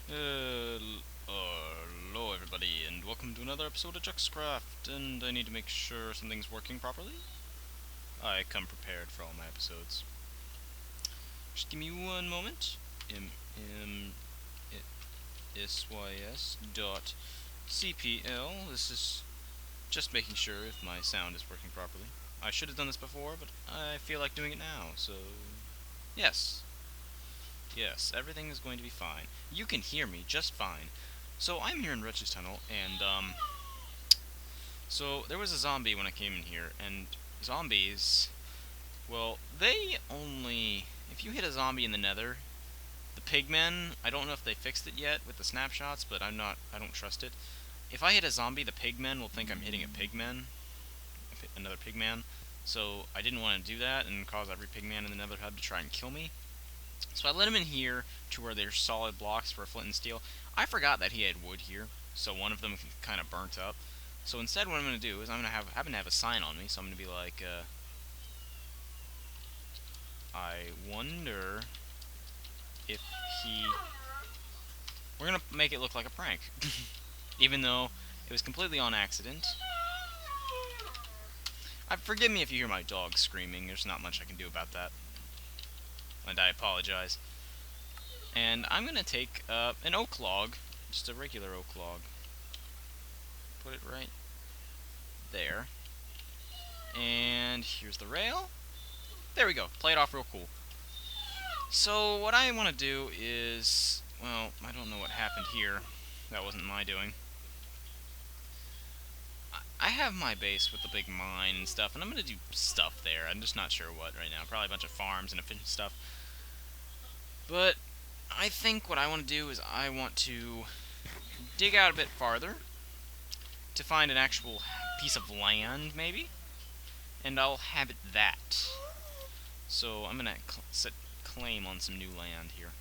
Hello everybody, and welcome to another episode of Juxcraft, and I need to make sure something's working properly. I come prepared for all my episodes. Just give me one moment. MCWarside.cpl. This is just making sure if my sound is working properly. I should have done this before, but I feel like doing it now, so yes. Yes, everything is going to be fine. You can hear me just fine. So I'm here in Wretch's Tunnel, and so there was a zombie when I came in here, and zombies, well, they only, if you hit a zombie in the nether, the pigmen, I don't know if they fixed it yet with the snapshots, but I don't trust it. If I hit a zombie, the pigmen will think I'm hitting a pigman, another pigman, so I didn't want to do that and cause every pigman in the nether hub to try and kill me. So I let him in here to where there's solid blocks for flint and steel. I forgot that he had wood here, so one of them kind of burnt up. So instead what I'm going to do is I'm going to happen to have a sign on me, so I'm going to be like, I wonder if he... We're going to make it look like a prank. Even though it was completely on accident. Forgive me if you hear my dog screaming, there's not much I can do about that. And I apologize. And I'm going to take an oak log, just a regular oak log. Put it right there. And here's the rail. There we go. Play it off real cool. So what I want to do is, well, I don't know what happened here. That wasn't my doing. I have my base with the big mine and stuff, and I'm going to do stuff there. I'm just not sure what right now. Probably a bunch of farms and efficient stuff. But I think what I want to do is I want to dig out a bit farther to find an actual piece of land, maybe, and I'll habit that. So I'm gonna set claim on some new land here.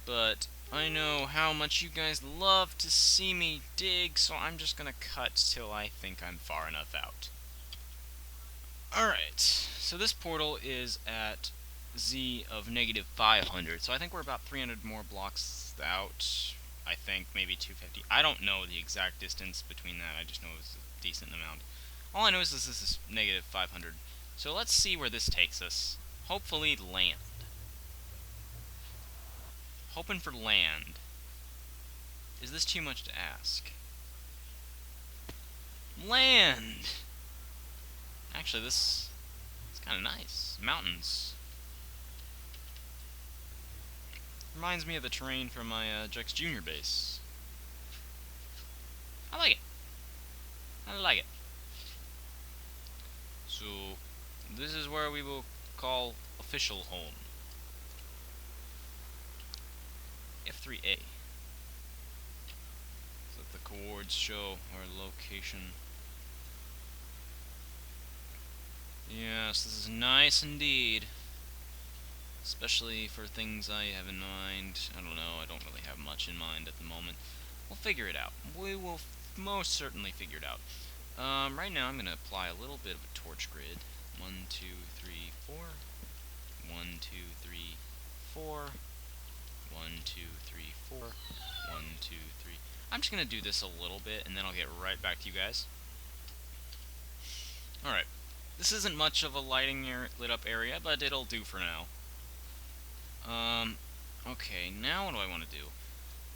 But I know how much you guys love to see me dig, so I'm just gonna cut till I think I'm far enough out. Alright, so this portal is at Z of -500, so I think we're about 300 more blocks out. I think maybe 250. I don't know the exact distance between that, I just know it's a decent amount. All I know is this is -500. So let's see where this takes us. Hopefully land. Hoping for land. Is this too much to ask? Land! Actually, this is kind of nice. Mountains. Reminds me of the terrain from my Jux Junior base. I like it. I like it. So, this is where we will call official home. F3A. So that the coords show our location. Yes, this is nice indeed. Especially for things I have in mind. I don't know, I don't really have much in mind at the moment. We'll figure it out. We will most certainly figure it out. Right now I'm going to apply a little bit of a torch grid. 1, 2, 3, 4. 1, 2, 3, 4. 1, 2, 3, 4. 1, 2, 3. I'm just going to do this a little bit, and then I'll get right back to you guys. Alright. This isn't much of a lit up area, but it'll do for now. Okay, now what do I want to do?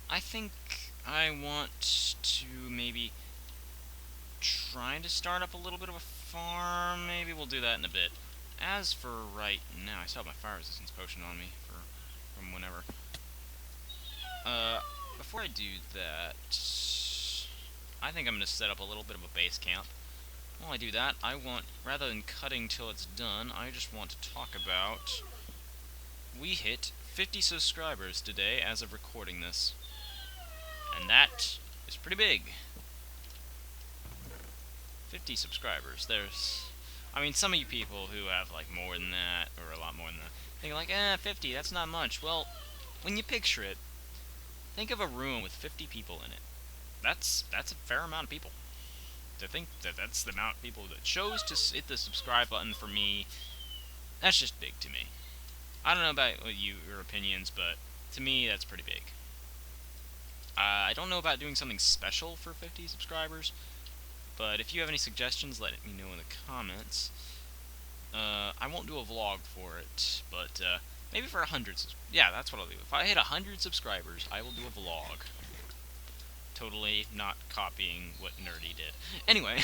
I think I want to maybe try to start up a little bit of a farm. Maybe we'll do that in a bit. As for right now, I still have my fire resistance potion on me from whenever. Before I do that, I think I'm going to set up a little bit of a base camp. While I do that, I want, rather than cutting till it's done, I just want to talk about, we hit 50 subscribers today as of recording this. And that is pretty big. 50 subscribers. I mean, some of you people who have, like, more than that, or a lot more than that, think like, 50, that's not much. Well, when you picture it, think of a room with 50 people in it. That's a fair amount of people. To think that that's the amount of people that chose to hit the subscribe button for me, that's just big to me. I don't know about your opinions, but To me, that's pretty big. I don't know about doing something special for 50 subscribers, but if you have any suggestions, let me know in the comments. I won't do a vlog for it, but maybe for 100. Yeah, that's what I'll do. If I hit 100 subscribers, I will do a vlog. Totally not copying what Nerdy did. Anyway,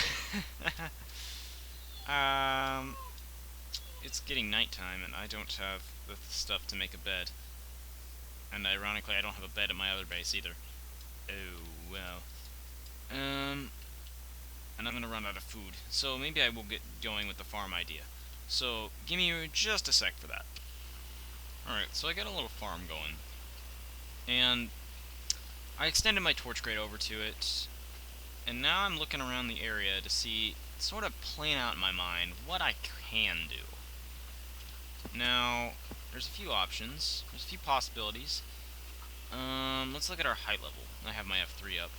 it's getting nighttime, and I don't have the stuff to make a bed. And ironically, I don't have a bed at my other base either. Oh well. And I'm gonna run out of food, so maybe I will get going with the farm idea. So give me just a sec for that. Alright, so I got a little farm going, and I extended my torch grate over to it, and now I'm looking around the area to see, sort of plan out in my mind, what I can do. Now, there's a few options, there's a few possibilities. Let's look at our height level. I have my F3 up.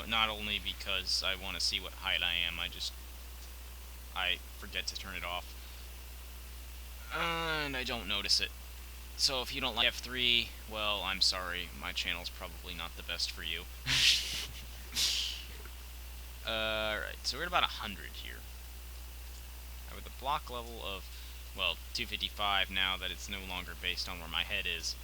Not only because I want to see what height I am, I forget to turn it off. And I don't notice it. So if you don't like F3, well, I'm sorry. My channel's probably not the best for you. Alright, so we're at about 100 here. With a block level of, well, 255 now that it's no longer based on where my head is.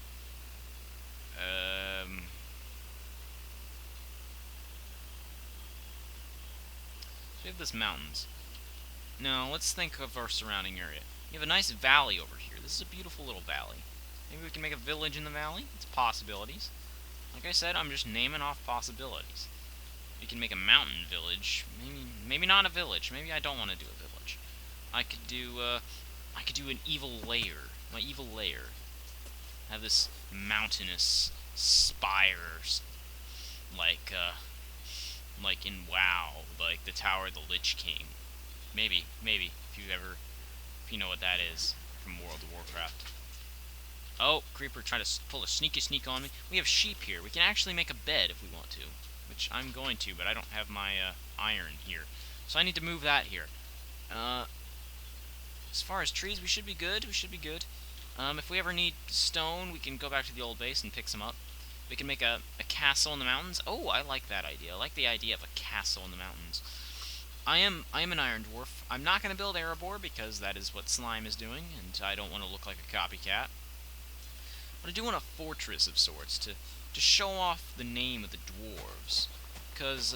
So we have this mountains. Now, let's think of our surrounding area. You have a nice valley over here. This is a beautiful little valley. Maybe we can make a village in the valley? It's possibilities. Like I said, I'm just naming off possibilities. We can make a mountain village. Maybe not a village. Maybe I don't want to do a village. I could do an evil lair. My evil lair. Have this mountainous spire, like in WoW, like the Tower of the Lich King. Maybe, if you know what that is from World of Warcraft. Oh, creeper trying to pull a sneaky sneak on me. We have sheep here. We can actually make a bed if we want to, which I'm going to, but I don't have my iron here, so I need to move that here. As far as trees, we should be good. If we ever need stone, we can go back to the old base and pick some up. We can make a castle in the mountains. Oh, I like that idea. I like the idea of a castle in the mountains. I am an iron dwarf. I'm not going to build Erebor because that is what Slime is doing, and I don't want to look like a copycat. But I do want a fortress of sorts to show off the name of the dwarves, because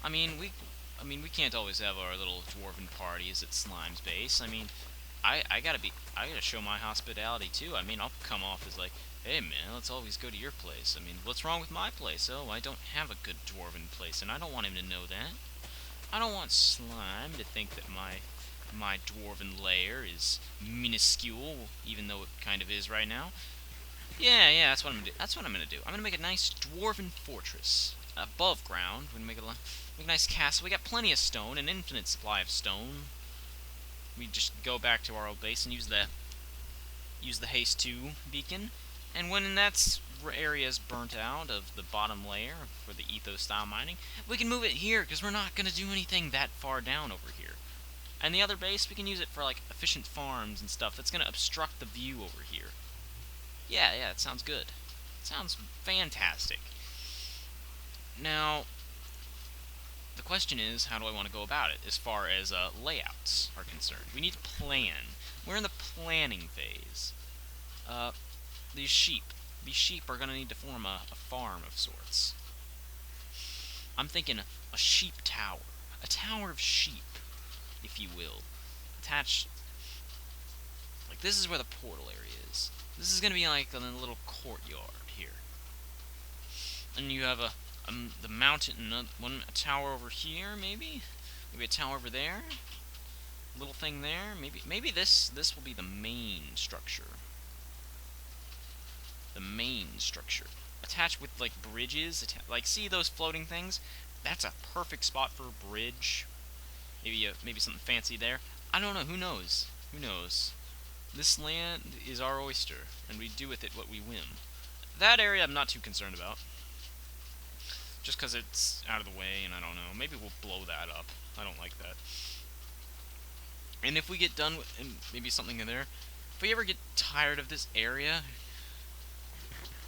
we can't always have our little dwarven parties at Slime's base. I gotta show my hospitality too. I'll come off as like, hey man, let's always go to your place. What's wrong with my place? Oh, I don't have a good dwarven place, and I don't want him to know that. I don't want Slime to think that my dwarven lair is minuscule, even though it kind of is right now. Yeah, that's what I'm gonna do. I'm gonna make a nice dwarven fortress above ground. We're gonna make a nice castle. We got plenty of stone, an infinite supply of stone. We just go back to our old base and use the haste 2 beacon, and when that area is burnt out of the bottom layer for the ethos style mining, we can move it here because we're not gonna do anything that far down over here. And the other base, we can use it for like efficient farms and stuff that's gonna obstruct the view over here. Yeah, it sounds good. It sounds fantastic. Now, the question is, how do I want to go about it as far as layouts are concerned? We need to plan. We're in the planning phase. These sheep are going to need to form a farm of sorts. I'm thinking a sheep tower. A tower of sheep, if you will. Attached, like this is where the portal area is. This is going to be like a little courtyard here. And you have the mountain, a tower over here, maybe a tower over there, little thing there. Maybe this will be the main structure. The main structure, attached with like bridges. Like, see those floating things? That's a perfect spot for a bridge. Maybe something fancy there. I don't know. Who knows? This land is our oyster, and we do with it what we whim. That area I'm not too concerned about. Just because it's out of the way, and I don't know. Maybe we'll blow that up. I don't like that. And if we get done with maybe something in there, if we ever get tired of this area,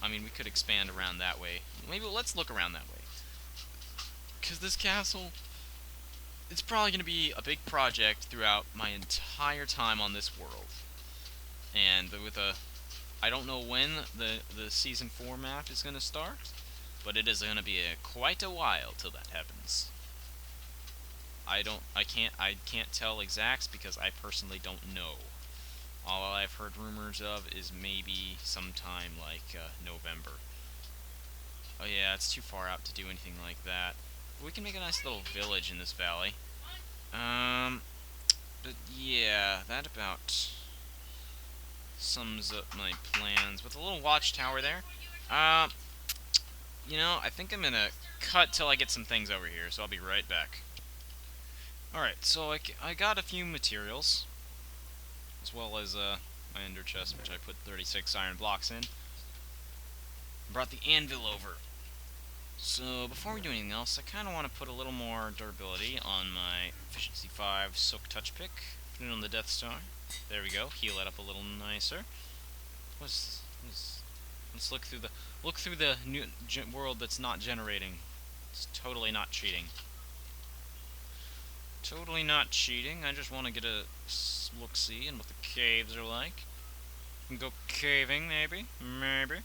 I mean, we could expand around that way. Maybe let's look around that way. Because this castle, it's probably going to be a big project throughout my entire time on this world. And with I don't know when the Season 4 map is going to start, but it is going to be quite a while till that happens. I can't tell exacts because I personally don't know. All I've heard rumors of is maybe sometime like November. Oh yeah, it's too far out to do anything like that. But we can make a nice little village in this valley. But yeah, that about sums up my plans. With a little watchtower there. You know, I think I'm gonna cut till I get some things over here, so I'll be right back. Alright, so I got a few materials, as well as my ender chest, which I put 36 iron blocks in. Brought the anvil over. So before we do anything else, I kind of want to put a little more durability on my efficiency 5 soak touch pick. Put it on the Death Star. There we go. Heal it up a little nicer. Let's look through the new world that's not generating. It's totally not cheating. Totally not cheating. I just want to get a look-see and what the caves are like. We can go caving, maybe. Maybe.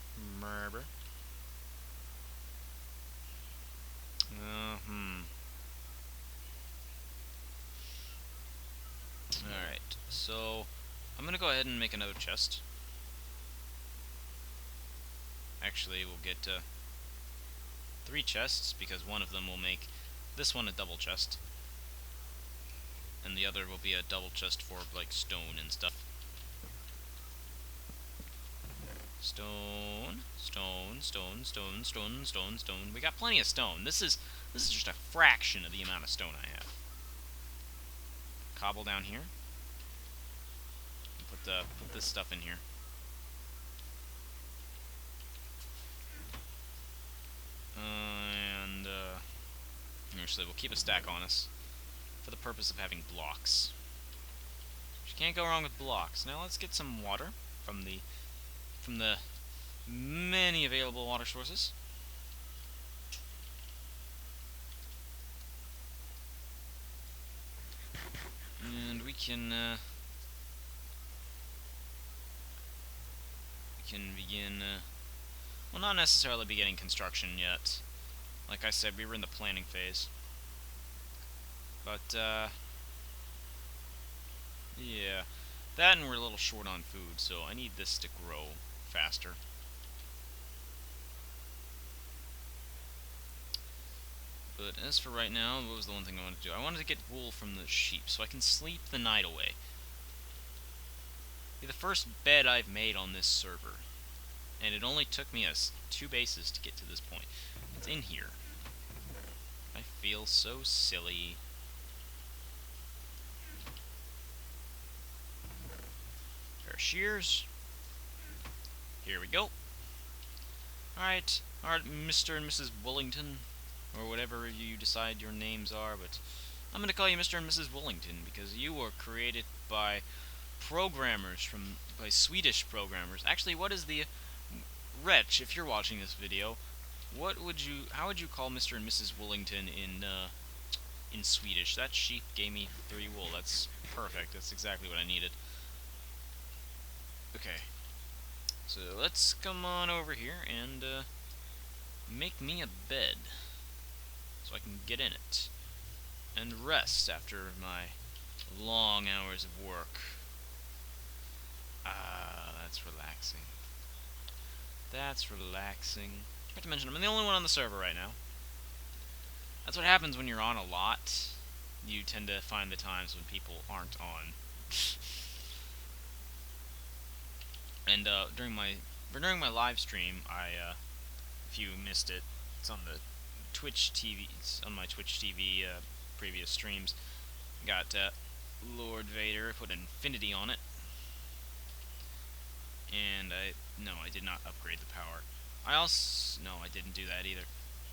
Alright, so I'm gonna go ahead and make another chest. Actually, we'll get 3 chests, because one of them will make this one a double chest. And the other will be a double chest for, like, stone and stuff. Stone. We got plenty of stone. This is just a fraction of the amount of stone I have. Cobble down here. Put this stuff in here. And actually, we'll keep a stack on us for the purpose of having blocks. You can't go wrong with blocks. Now let's get some water from the many available water sources. And we can begin, well, not necessarily beginning construction yet. Like I said, we were in the planning phase. But, yeah. That and we're a little short on food, so I need this to grow faster. But as for right now, what was the one thing I wanted to do? I wanted to get wool from the sheep, so I can sleep the night away. Be the first bed I've made on this server. And it only took me 2 bases to get to this point. It's in here. I feel so silly. Pair of shears. Here we go. Alright, Mr. and Mrs. Wollington, or whatever you decide your names are, but I'm going to call you Mr. and Mrs. Wollington, because you were created by by Swedish programmers. Actually, what is the Wretch, if you're watching this video, how would you call Mr. and Mrs. Wollington in Swedish? That sheep gave me 3 wool. That's perfect. That's exactly what I needed. Okay. So let's come on over here and make me a bed so I can get in it and rest after my long hours of work. That's relaxing. That's relaxing. I forgot to mention, I'm the only one on the server right now. That's what happens when you're on a lot. You tend to find the times when people aren't on. And during my live stream, if you missed it, it's on the Twitch TV, on my Twitch TV previous streams. Got Lord Vader, put Infinity on it. And I did not upgrade the power. No, I didn't do that either.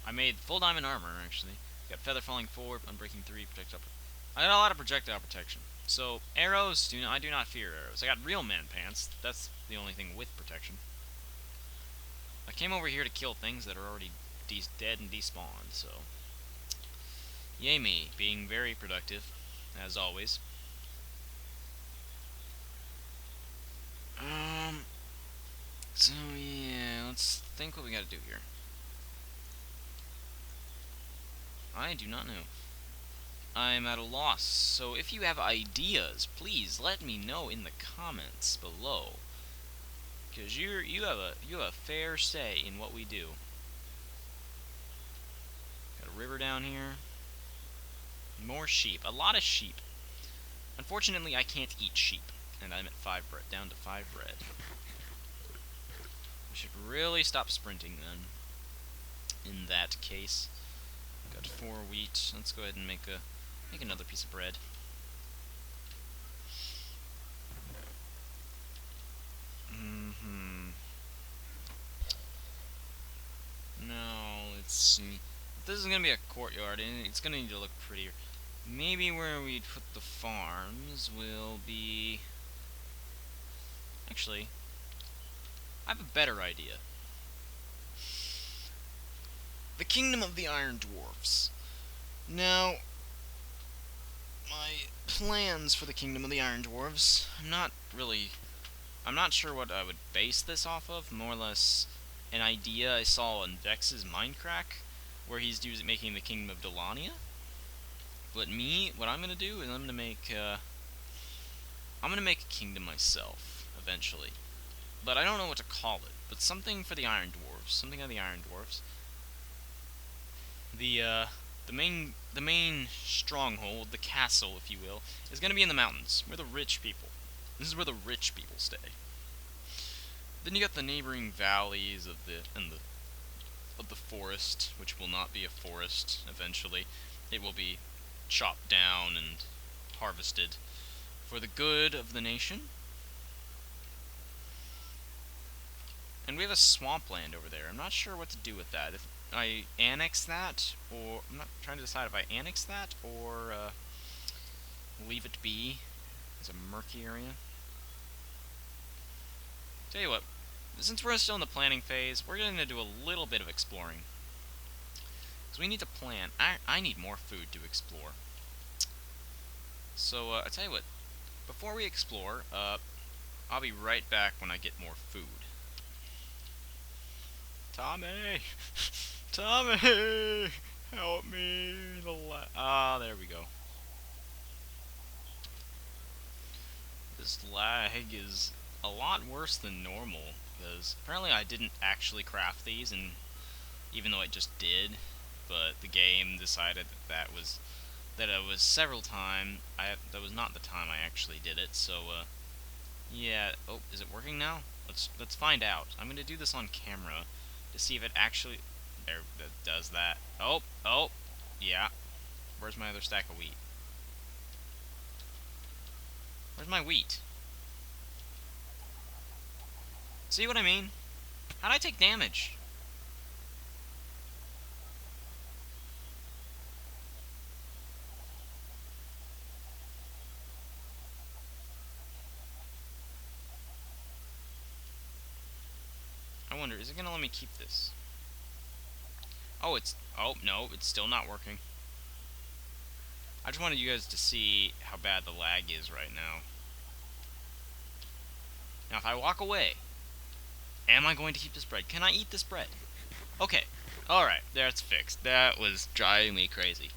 I made full diamond armor, actually. Got feather falling 4, unbreaking 3, projectile. I got a lot of projectile protection. So arrows, I do not fear arrows. I got real man pants. That's the only thing with protection. I came over here to kill things that are already dead and despawned, so... Yay me, being very productive, as always. So yeah, let's think what we gotta do here. I do not know. I'm at a loss, so if you have ideas, please let me know in the comments below. Because you have a fair say in what we do. Got a river down here. More sheep. A lot of sheep. Unfortunately, I can't eat sheep. And I'm at 5 bread. Down to 5 bread. We should really stop sprinting then. In that case. Got 4 wheat. Let's go ahead and make another piece of bread. No, let's see. This is gonna be a courtyard, and it's gonna need to look prettier. Maybe where we put the farms will be... Actually, I have a better idea. The Kingdom of the Iron Dwarfs. Now, my plans for the Kingdom of the Iron Dwarfs, I'm not sure what I would base this off of. More or less an idea I saw in Vex's Minecraft, where he's making the Kingdom of Delania. But me, what I'm gonna do is I'm gonna make a kingdom myself eventually. But I don't know what to call it. But something for the Iron Dwarfs. Something on the Iron Dwarfs. The main stronghold, the castle, if you will, is gonna be in the mountains. Where the rich people. This is where the rich people stay. Then you got the neighboring valleys of the forest, which will not be a forest eventually. It will be chopped down and harvested for the good of the nation. And we have a swampland over there. I'm not sure what to do with that. If I annex that, or... I'm not trying to decide if I annex that, or leave it be as a murky area. Tell you what, since we're still in the planning phase, we're going to do a little bit of exploring. Because we need to plan. I need more food to explore. So, I'll tell you what, before we explore, I'll be right back when I get more food. Tommy! Tommy! Help me! There we go. This lag is a lot worse than normal, because apparently I didn't actually craft these, and even though I just did, but the game decided that it was several times. That was not the time I actually did it. So yeah. Oh, is it working now? Let's find out. I'm gonna do this on camera to see if it actually does that. Oh, yeah. Where's my other stack of wheat? Where's my wheat? See what I mean? How'd I take damage? I wonder, is it gonna let me keep this? Oh, no, it's still not working. I just wanted you guys to see how bad the lag is right now. Now, if I walk away, am I going to keep this bread? Can I eat this bread? Okay. Alright, that's fixed. That was driving me crazy.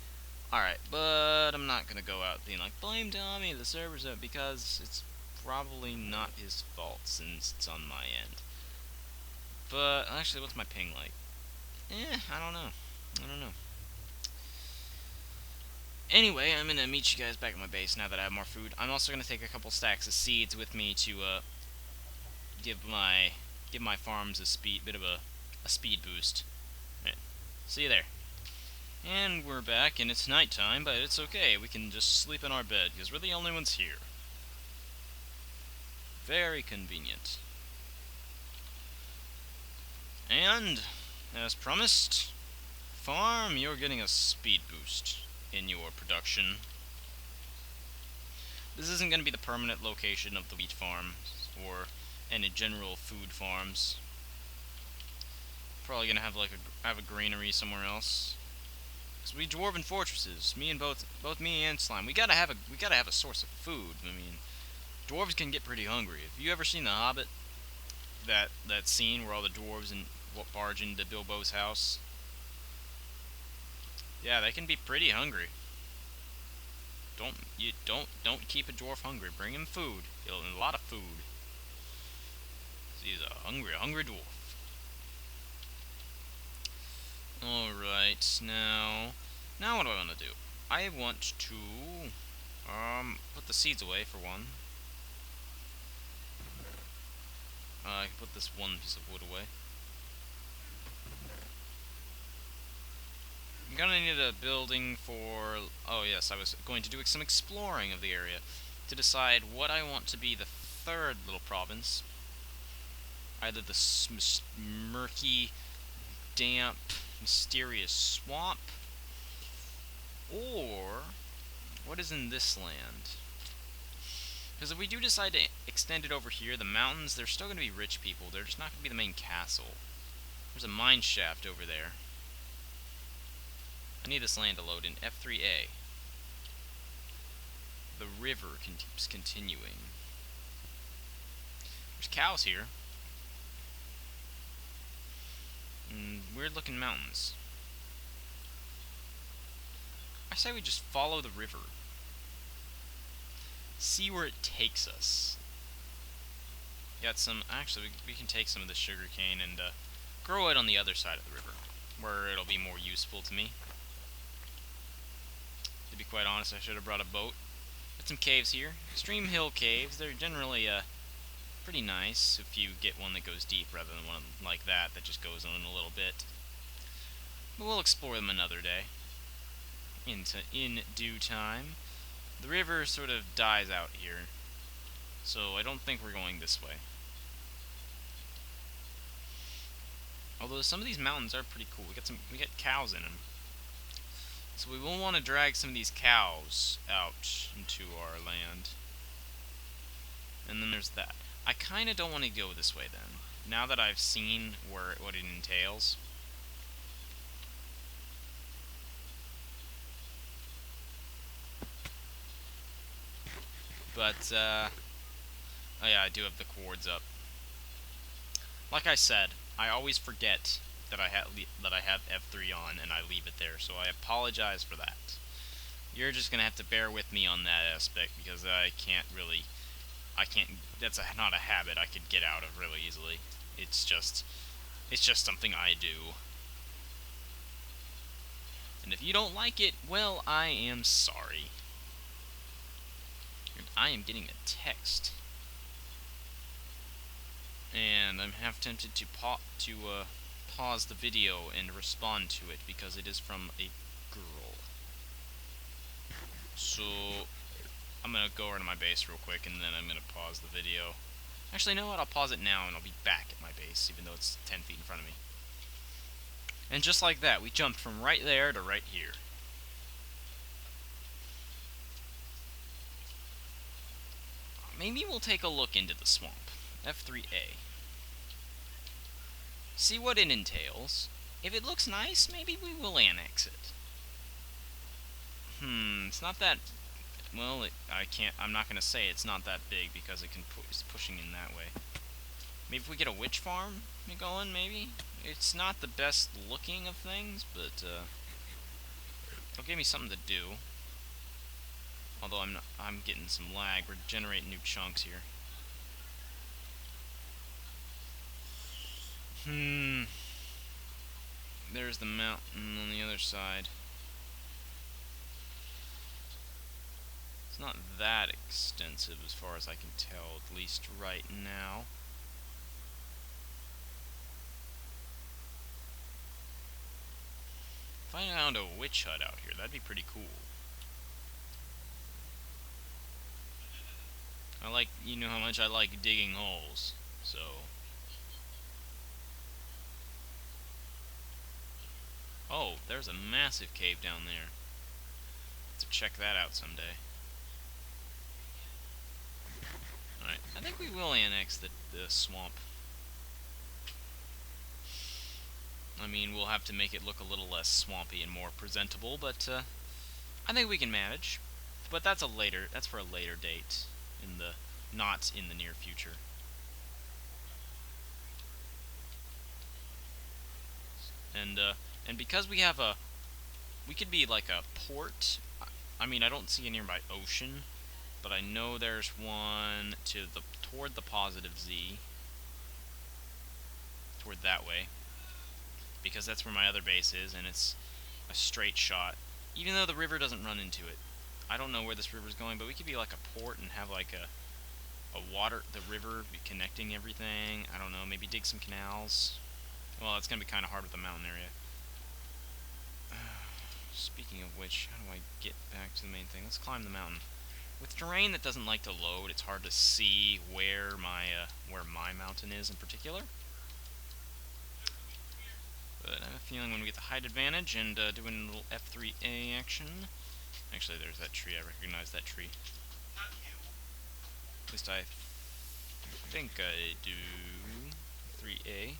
Alright, but I'm not gonna go out being like, blame Tommy, the server's up, because it's probably not his fault since it's on my end. But, actually, what's my ping like? I don't know. Anyway, I'm gonna meet you guys back at my base now that I have more food. I'm also gonna take a couple stacks of seeds with me to give my farms a bit of a speed boost. Right. See you there. And we're back, and it's nighttime, but it's okay. We can just sleep in our bed because we're the only ones here. Very convenient. And as promised, farm, you're getting a speed boost in your production. This isn't going to be the permanent location of the wheat farm or any general food farms. Probably gonna have like a granary somewhere else. Cause we dwarven fortresses, both me and Slime, we gotta have a source of food. I mean, dwarves can get pretty hungry. Have you ever seen The Hobbit? That scene where all the dwarves barge into Bilbo's house. Yeah, they can be pretty hungry. Don't keep a dwarf hungry. Bring him food. A lot of food. He's a hungry dwarf. Alright, now what do I want to do? I want to put the seeds away for one. I can put this one piece of wood away. I'm gonna need a building for... Oh yes, I was going to do some exploring of the area to decide what I want to be the third little province. Either the murky, damp, mysterious swamp, or what is in this land? Because if we do decide to extend it over here, the mountains, they're still going to be rich people. They're just not going to be the main castle. There's a mine shaft over there. I need this land to load in. F3A. The river keeps continuing. There's cows here. Weird looking mountains. I say we just follow the river. See where it takes us. Got some... Actually, we can take some of the sugar cane and grow it on the other side of the river, where it'll be more useful to me. To be quite honest, I should have brought a boat. Got some caves here. Extreme hill caves. They're generally pretty nice if you get one that goes deep rather than one like that just goes on a little bit. But we'll explore them another day. In due time. The river sort of dies out here, so I don't think we're going this way. Although some of these mountains are pretty cool. We got cows in them. So we will want to drag some of these cows out into our land. And then there's that. I kind of don't want to go this way then. Now that I've seen what it entails. But, oh yeah, I do have the cords up. Like I said, I always forget that I have F3 on and I leave it there, so I apologize for that. You're just gonna have to bear with me on that aspect because I can't. That's not a habit I could get out of really easily. It's just something I do. And if you don't like it, well, I am sorry. I am getting a text. And I'm half tempted to pause the video and respond to it because it is from a girl. So I'm gonna go over to my base real quick and then I'm gonna pause the video. Actually, you know what? I'll pause it now and I'll be back at my base, even though it's 10 feet in front of me. And just like that, we jumped from right there to right here. Maybe we'll take a look into the swamp. F3A. See what it entails. If it looks nice, maybe we will annex it. It's not that... Well, I'm not going to say it's not that big because it's pushing in that way. Maybe if we get a witch farm going, maybe? It's not the best looking of things, but it'll give me something to do. Although I'm getting some lag. We're generating new chunks here. There's the mountain on the other side. It's not that extensive as far as I can tell, at least right now. If I found a witch hut out here, that'd be pretty cool. You know how much I like digging holes, so... Oh, there's a massive cave down there. Let's check that out someday. Alright, I think we will annex the swamp. I mean, we'll have to make it look a little less swampy and more presentable, but I think we can manage. But that's for a later date, not in the near future. And because we could be like a port. I mean, I don't see a nearby ocean, but I know there's one toward the positive Z, toward that way, because that's where my other base is, and it's a straight shot, even though the river doesn't run into it. I don't know where this river's going, but we could be like a port and have like the river be connecting everything. I don't know, maybe dig some canals. Well, it's gonna be kind of hard with the mountain area. Speaking of which, how do I get back to the main thing? Let's climb the mountain. With terrain that doesn't like to load, it's hard to see where my mountain is in particular. But I have a feeling when we get the height advantage and doing a little F3A action. Actually, there's that tree. I recognize that tree. At least I think I do. 3A.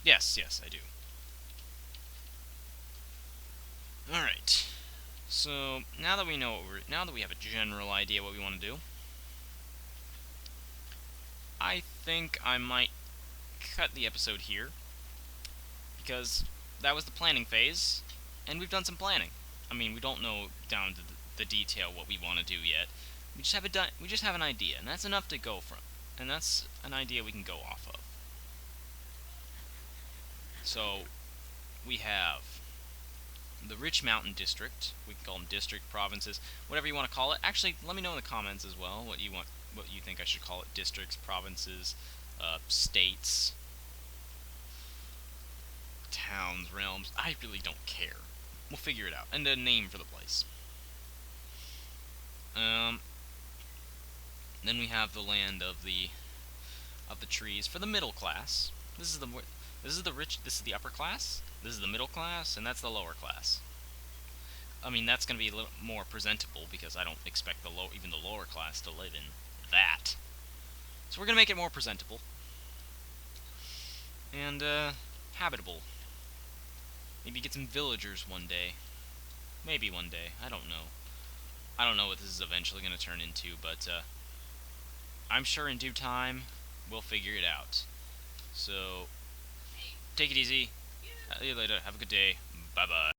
Yes, I do. Alright. So, now that we have a general idea what we want to do, I think I might cut the episode here, because that was the planning phase, and we've done some planning. I mean, we don't know down to the detail what we want to do yet. We just have an idea, and that's enough to go from. And that's an idea we can go off of. So, we have the Rich Mountain District. We can call them district, provinces, whatever you want to call it. Actually, let me know in the comments as well what you think I should call it. Districts, provinces, states, towns, realms. I really don't care. We'll figure it out. And a name for the place. Then we have the land of the trees for the middle class. This is the upper class. This is the middle class, and that's the lower class. I mean, that's going to be a little more presentable because I don't expect even the lower class to live in that. So we're going to make it more presentable and habitable. Maybe get some villagers one day. Maybe one day. I don't know. I don't know what this is eventually going to turn into, but I'm sure in due time we'll figure it out. So, take it easy. See you later. Have a good day. Bye-bye.